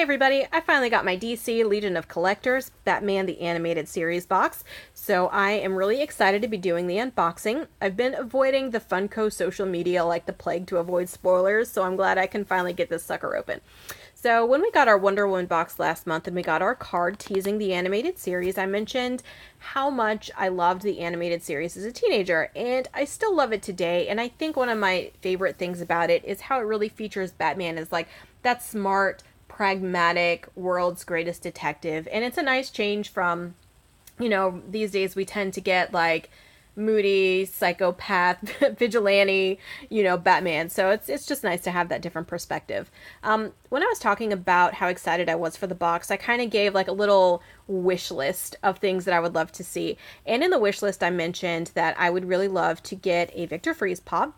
everybody, I finally got my DC Legion of Collectors Batman the Animated Series box, so I am really excited to be doing the unboxing. I've been avoiding the Funko social media like the plague to avoid spoilers, so I'm glad I can finally get this sucker open. So when we got our Wonder Woman box last month and we got our card teasing the animated series, I mentioned how much I loved the animated series as a teenager, and I still love it today. And I think one of my favorite things about it is how it really features Batman as like that smart, pragmatic, world's greatest detective. And it's a nice change from, you know, these days we tend to get like moody, psychopath, vigilante, you know, Batman. So it's just nice to have that different perspective. When I was talking about how excited I was for the box, I kind of gave like a little wish list of things that I would love to see. And in the wish list, I mentioned that I would really love to get a Victor Freeze pop.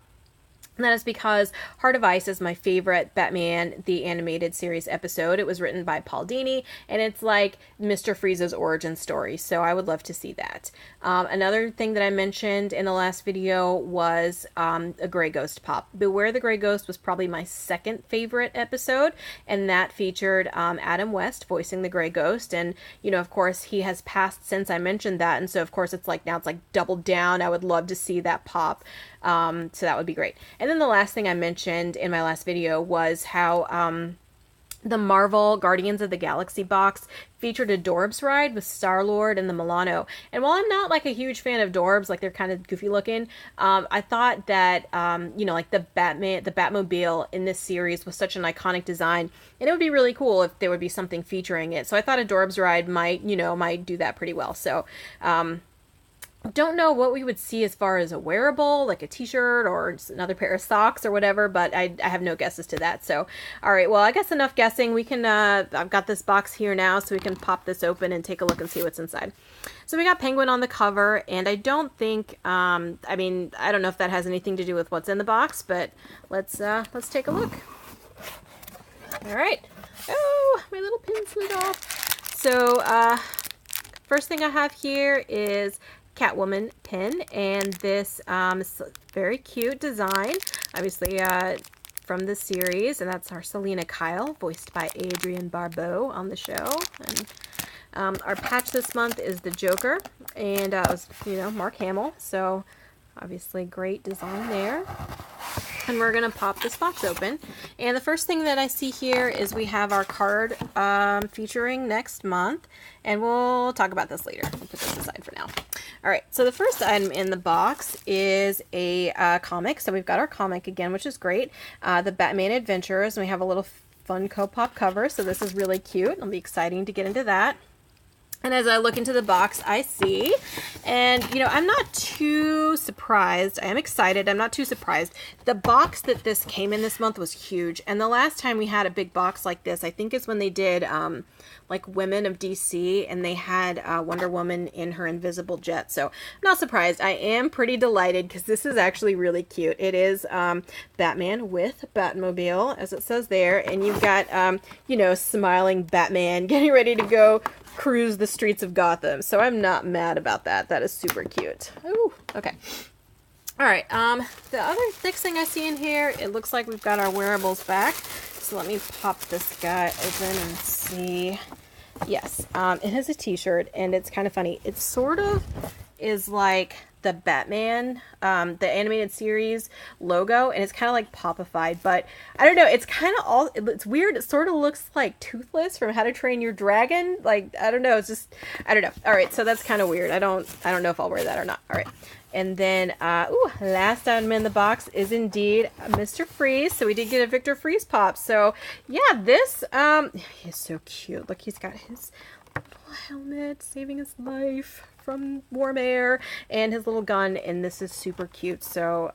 And that is because Heart of Ice is my favorite Batman the Animated Series episode. It was written by Paul Dini, and it's like Mr. Freeze's origin story, so I would love to see that. Another thing that I mentioned in the last video was a Grey Ghost pop. Beware the Grey Ghost was probably my second favorite episode, and that featured Adam West voicing the Grey Ghost. And, you know, of course, he has passed since I mentioned that, and so, of course, it's like now it's like doubled down. I would love to see that pop. So that would be great. And then the last thing I mentioned in my last video was how the Marvel Guardians of the Galaxy box featured a Dorbs ride with Star-Lord and the Milano. And while I'm not like a huge fan of Dorbs, like they're kind of goofy looking, I thought that, you know, like the Batmobile in this series was such an iconic design, and it would be really cool if there would be something featuring it. So I thought a Dorbs ride might do that pretty well. So, don't know what we would see as far as a wearable, like a t-shirt or just another pair of socks or whatever, but I have no guesses to that. So, all right, well, I guess enough guessing. We can, I've got this box here now, so we can pop this open and take a look and see what's inside. So we got Penguin on the cover, and I don't think, I mean, I don't know if that has anything to do with what's in the box, but let's take a look. All right. Oh, my little pin slid off. So, first thing I have here is Catwoman pin, and this is a very cute design, obviously from the series, and that's our Selena Kyle, voiced by Adrienne Barbeau on the show. And our patch this month is the Joker, and it was, you know, Mark Hamill, so obviously great design there. And we're going to pop this box open. And the first thing that I see here is we have our card featuring next month. And we'll talk about this later. We'll put this aside for now. All right, so the first item in the box is a comic. So we've got our comic again, which is great. The Batman Adventures. And we have a little Funko Pop cover. So this is really cute. It'll be exciting to get into that. And as I look into the box, I see, and, you know, I'm not too surprised. I am excited. I'm not too surprised. The box that this came in this month was huge. And the last time we had a big box like this, I think is when they did, like, Women of DC, and they had Wonder Woman in her invisible jet. So I'm not surprised. I am pretty delighted because this is actually really cute. It is Batman with Batmobile, as it says there. And you've got, you know, smiling Batman getting ready to go cruise the streets of Gotham. So I'm not mad about that. That is super cute. Ooh, okay. All right. The other next thing I see in here, it looks like we've got our wearables back. So let me pop this guy open and see. Yes, it has a t-shirt, and it's kind of funny. It sort of is like the Batman, the animated series logo, and it's kind of like popified, but I don't know, it's kind of all, it's weird. It sort of looks like Toothless from How to Train Your Dragon. Like, I don't know, it's just, I don't know. All right, so that's kind of weird. I don't know if I'll wear that or not. All right. And then, ooh, last item in the box is indeed Mr. Freeze. So we did get a Victor Freeze pop. So yeah, this, he's so cute. Look, he's got his little helmet saving his life from warm air and his little gun. And this is super cute. So,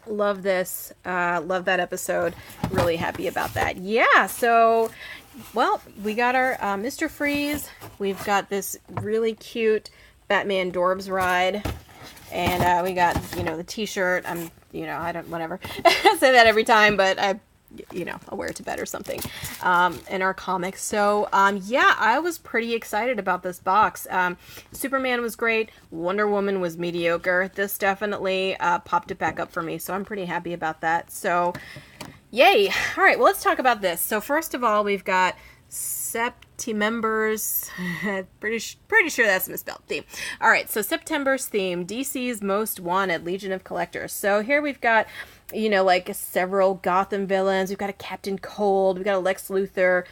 love this. Love that episode. Really happy about that. Yeah. So, well, we got our, Mr. Freeze. We've got this really cute Batman Dorbs ride, and we got, you know, the t-shirt. You know, I don't, whatever. I say that every time, but you know, I'll wear it to bed or something. In our comics. So, yeah, I was pretty excited about this box. Superman was great. Wonder Woman was mediocre. This definitely popped it back up for me, so I'm pretty happy about that. So, Yay! All right, well, let's talk about this. So first of all, we've got September's pretty sure that's misspelled theme. All right, so September's theme, DC's Most Wanted, Legion of Collectors. So here we've got, you know, like several Gotham villains. We've got a Captain Cold. We've got a Lex Luthor.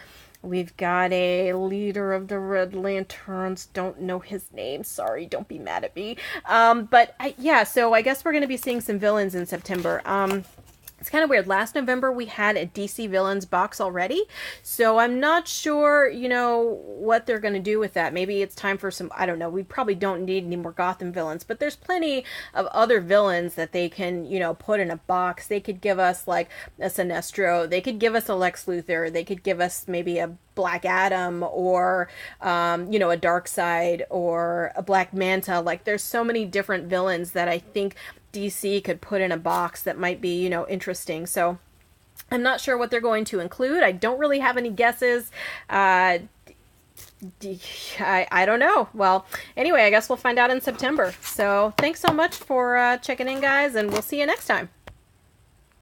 We've got a leader of the Red Lanterns. Don't know his name. Sorry, don't be mad at me. Yeah, so I guess we're going to be seeing some villains in September. It's kind of weird. Last November, we had a DC Villains box already, so I'm not sure, you know, what they're going to do with that. Maybe it's time for some, I don't know, we probably don't need any more Gotham villains, but there's plenty of other villains that they can, you know, put in a box. They could give us, like, a Sinestro. They could give us a Lex Luthor. They could give us maybe a Black Adam or, you know, a Darkseid or a Black Manta. Like, there's so many different villains that I think DC could put in a box that might be, you know, interesting. So I'm not sure what they're going to include. I don't really have any guesses. I don't know. Well, anyway, I guess we'll find out in September. So thanks so much for checking in, guys, and we'll see you next time.